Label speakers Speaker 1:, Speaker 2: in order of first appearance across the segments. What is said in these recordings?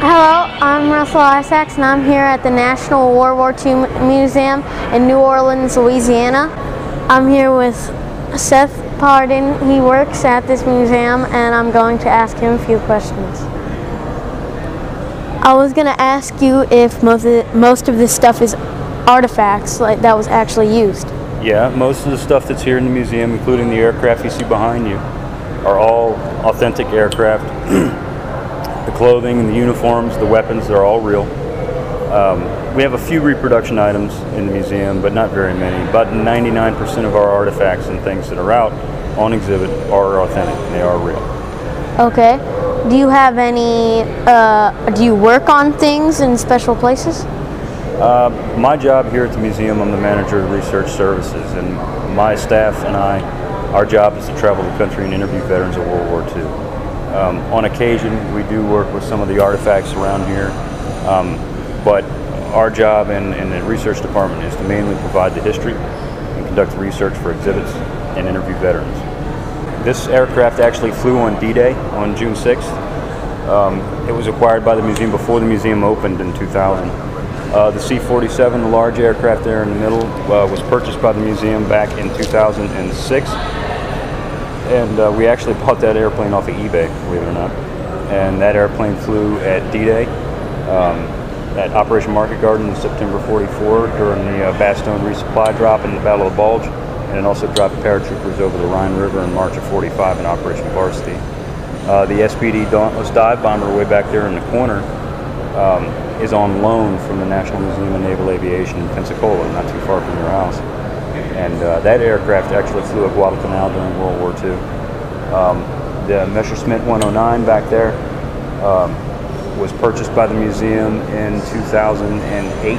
Speaker 1: Hello, I'm Russell Isacks, and I'm here at the Nationalww2 Museum in New Orleans, Louisiana. I'm here with Seth Paridon. He works at this museum, and I'm going to ask him a few questions. I was going to ask you if most of this stuff is artifacts, like that was actually used.
Speaker 2: Yeah, most of the stuff that's here in the museum, including the aircraft you see behind you, are all authentic aircraft. The clothing and the uniforms, the weapons, they're all real. We have a few reproduction items in the museum, but not very many. About 99% of our artifacts and things that are out on exhibit are authentic. They are real.
Speaker 1: Okay. Do you have any, do you work on things in special places?
Speaker 2: My job here at the museum, I'm the manager of research services, and my staff and our job is to travel the country and interview veterans of World War II. On occasion, we do work with some of the artifacts around here, but our job in the research department is to mainly provide the history and conduct research for exhibits and interview veterans. This aircraft actually flew on D-Day on June 6th. It was acquired by the museum before the museum opened in 2000. The C-47, the large aircraft there in the middle, was purchased by the museum back in 2006. And we actually bought that airplane off of eBay, believe it or not. And that airplane flew at D-Day, at Operation Market Garden in September '44 during the Bastogne resupply drop in the Battle of the Bulge, and it also dropped paratroopers over the Rhine River in March of '45 in Operation Varsity. The SPD Dauntless dive bomber way back there in the corner is on loan from the National Museum of Naval Aviation in Pensacola, not too far from your house. And that aircraft actually flew at Guadalcanal during World War II. The Messerschmitt 109 back there was purchased by the museum in 2008.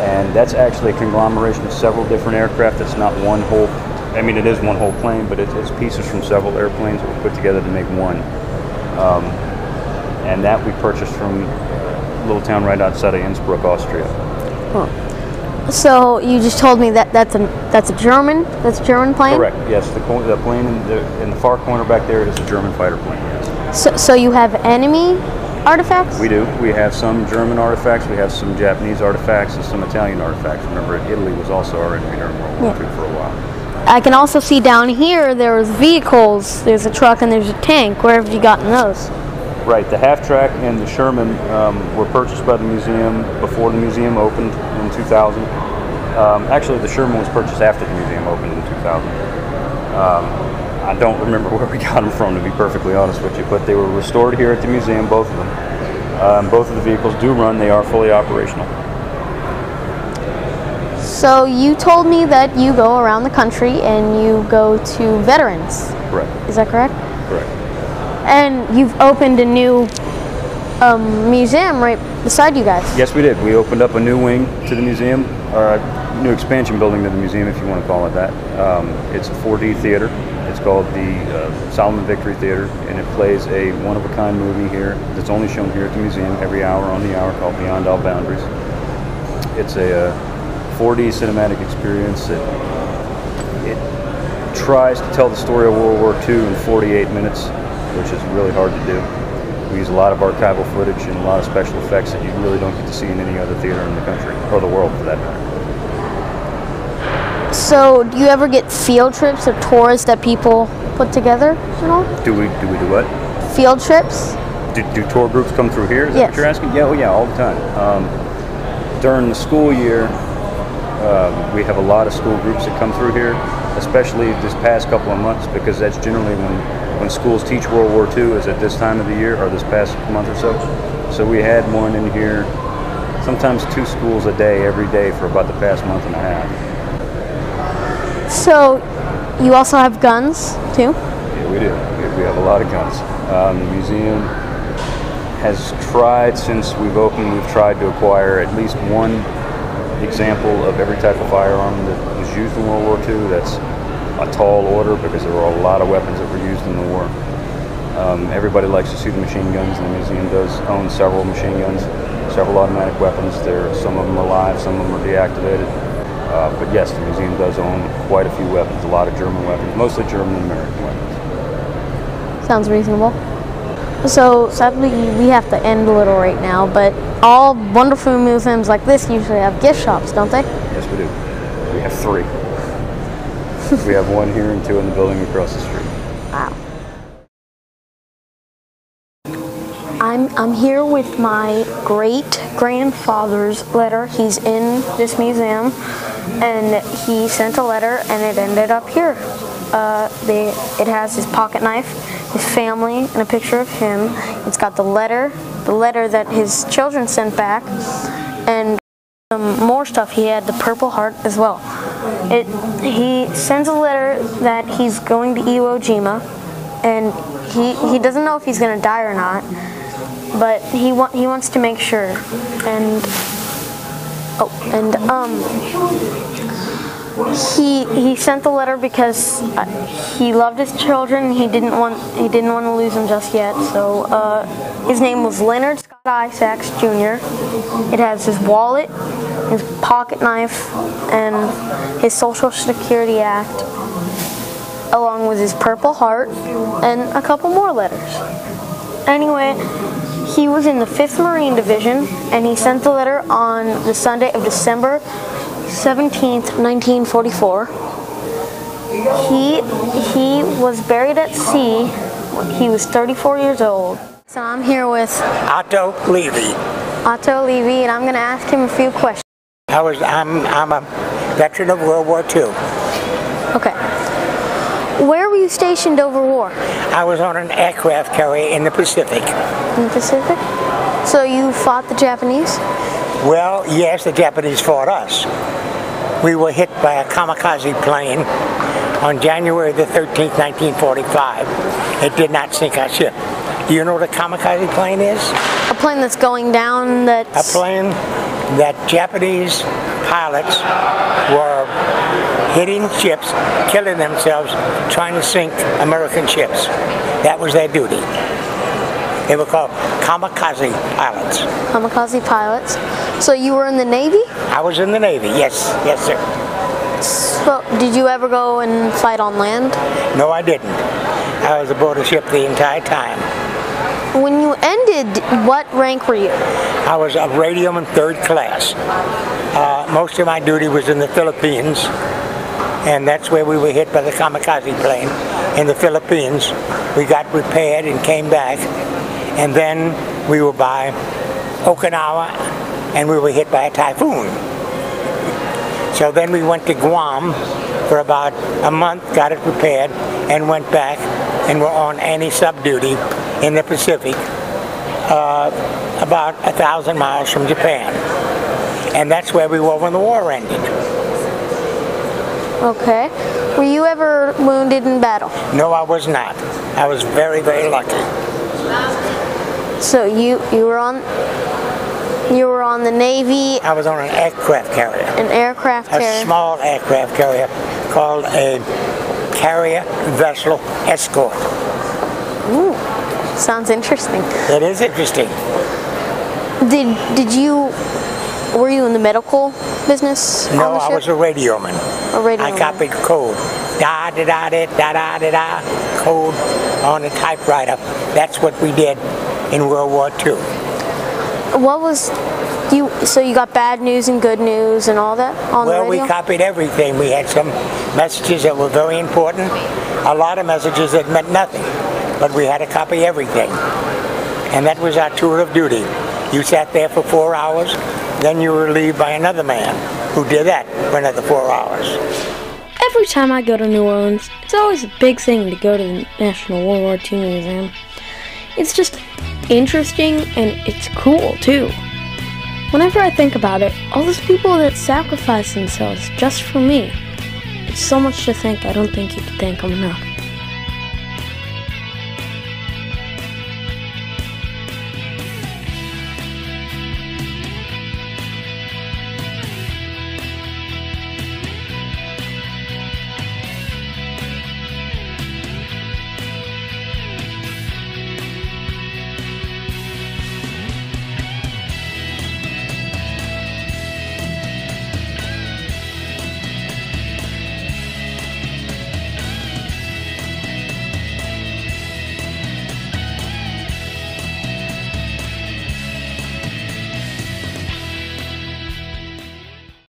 Speaker 2: And that's actually a conglomeration of several different aircraft. It's not one whole, I mean it is one whole plane, but it's pieces from several airplanes that were put together to make one. And that we purchased from a little town right outside of Innsbruck, Austria.
Speaker 1: Huh. So you just told me that that's a German plane?
Speaker 2: Correct. Yes, the plane in the far corner back there is a German fighter plane. Yes.
Speaker 1: So you have enemy artifacts?
Speaker 2: We do. We have some German artifacts. We have some Japanese artifacts and some Italian artifacts. Remember, Italy was also our enemy during World War II for a while.
Speaker 1: I can also see down here there's vehicles. There's a truck and there's a tank. Where have you gotten those?
Speaker 2: Right. The half-track and the Sherman were purchased by the museum before the museum opened in 2000. Actually, the Sherman was purchased after the museum opened in 2000. I don't remember where we got them from, to be perfectly honest with you, but they were restored here at the museum, both of them. Both of the vehicles do run. They are fully operational.
Speaker 1: So you told me that you go around the country and you go to veterans.
Speaker 2: Correct.
Speaker 1: Is that correct?
Speaker 2: Correct.
Speaker 1: And you've opened a new museum right beside you guys.
Speaker 2: Yes, we did. We opened up a new wing to the museum, or a new expansion building to the museum, if you want to call it that. It's a 4D theater. It's called the Solomon Victory Theater, and it plays a one-of-a-kind movie here that's only shown here at the museum every hour on the hour, called Beyond All Boundaries. It's a 4D cinematic experience. It tries to tell the story of World War II in 48 minutes, which is really hard to do. We use a lot of archival footage and a lot of special effects that you really don't get to see in any other theater in the country, or the world for that matter.
Speaker 1: So, do you ever get field trips or tours that people put together, you know?
Speaker 2: Do we do what?
Speaker 1: Field trips?
Speaker 2: Do tour groups come through here? Is that what you're asking? Yeah, oh yeah, all the time. During the school year, we have a lot of school groups that come through here, especially this past couple of months, because that's generally when schools teach World War II, is at this time of the year, or this past month or so. So we had one in here, sometimes 2 schools a day, every day for about the past month and a half.
Speaker 1: So, you also have guns, too?
Speaker 2: Yeah, we do. We have a lot of guns. The museum has tried, since we've opened, we've tried to acquire at least one example of every type of firearm that was used in World War II. That's a tall order, because there were a lot of weapons that were used in the war. Everybody likes to see the machine guns, and the museum does own several machine guns, several automatic weapons. Some of them are live, some of them are deactivated. But yes, the museum does own quite a few weapons, a lot of German weapons, mostly German and American weapons.
Speaker 1: Sounds reasonable. So sadly, we have to end a little right now, but all wonderful museums like this usually have gift shops, don't they?
Speaker 2: Yes, we do. We have 3. We have 1 here and 2 in the building across the street.
Speaker 1: Wow. I'm here with my great-grandfather's letter. He's in this museum, and he sent a letter, and it ended up here. It has his pocket knife, his family, and a picture of him. It's got the letter that his children sent back, and some more stuff. He had the Purple Heart as well. He sends a letter that he's going to Iwo Jima, and he doesn't know if he's going to die or not, but he wants to make sure. He sent the letter because he loved his children. And he didn't want to lose them just yet. So his name was Leonard Scott Isacks Jr. It has his wallet, his pocket knife, and his Social Security Act, along with his Purple Heart and a couple more letters. Anyway, he was in the 5th Marine Division, and he sent the letter on the Sunday of December 17th, 1944. He was buried at sea when he was 34 years old. So I'm here with
Speaker 3: Otto Levy.
Speaker 1: Otto Levy, and I'm going to ask him a few questions.
Speaker 3: I'm a veteran of World War II.
Speaker 1: Okay. Where were you stationed over war?
Speaker 3: I was on an aircraft carrier in the Pacific.
Speaker 1: In the Pacific? So you fought the Japanese?
Speaker 3: Well, yes, the Japanese fought us. We were hit by a kamikaze plane on January the 13th, 1945. It did not sink our ship. Do you know what a kamikaze plane is?
Speaker 1: A plane that's going down that's...
Speaker 3: A plane that Japanese pilots were hitting ships, killing themselves, trying to sink American ships. That was their duty. They were called kamikaze pilots.
Speaker 1: Kamikaze pilots. So you were in the Navy?
Speaker 3: I was in the Navy, yes. Yes, sir.
Speaker 1: So did you ever go and fight on land?
Speaker 3: No, I didn't. I was aboard a ship the entire time.
Speaker 1: When you ended, what rank were you?
Speaker 3: I was a radioman 3rd class. Most of my duty was in the Philippines, and that's where we were hit by the kamikaze plane. In the Philippines, we got repaired and came back, and then we were by Okinawa, and we were hit by a typhoon. So then we went to Guam for about a month, got it repaired, and went back and were on anti-sub duty in the Pacific, about 1,000 miles from Japan. And that's where we were when the war ended.
Speaker 1: Okay. Were you ever wounded in battle?
Speaker 3: No, I was not. I was very, very lucky.
Speaker 1: So you were on the Navy.
Speaker 3: I was on an aircraft carrier.
Speaker 1: An aircraft carrier.
Speaker 3: A small aircraft carrier called a carrier vessel escort.
Speaker 1: Ooh, sounds interesting.
Speaker 3: It is interesting.
Speaker 1: Were you in the medical business?
Speaker 3: No, I was a radioman.
Speaker 1: A radioman.
Speaker 3: I copied code. Da da da da da da da da. Code on a typewriter. That's what we did in World War II.
Speaker 1: So you got bad news and good news and all that on the radio?
Speaker 3: Well, we copied everything. We had some messages that were very important, a lot of messages that meant nothing, but we had to copy everything. And that was our tour of duty. You sat there for 4 hours, then you were relieved by another man who did that for another 4 hours.
Speaker 4: Every time I go to New Orleans, it's always a big thing to go to the National World War II Museum. It's just interesting, and it's cool too. Whenever I think about it, all those people that sacrifice themselves just for me, it's so much to think I don't think you could thank them enough.